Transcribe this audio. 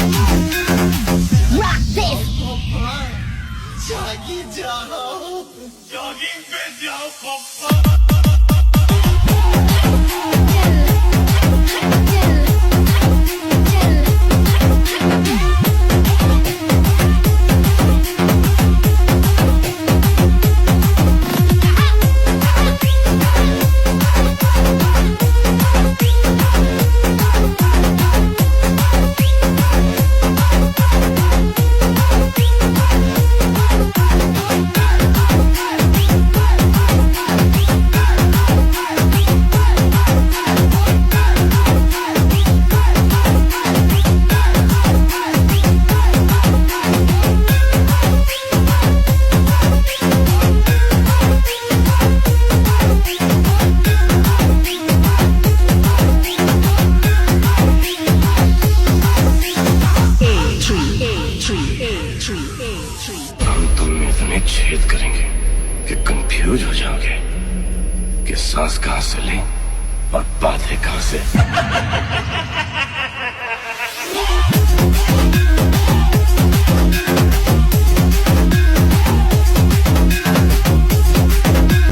Rock this. जागी जाओ, jogging पे जाओ पप्पा। हम तुम में इतने छेद करेंगे कि कंफ्यूज हो जाओगे कि सांस कहां से लें और बातें कहां से।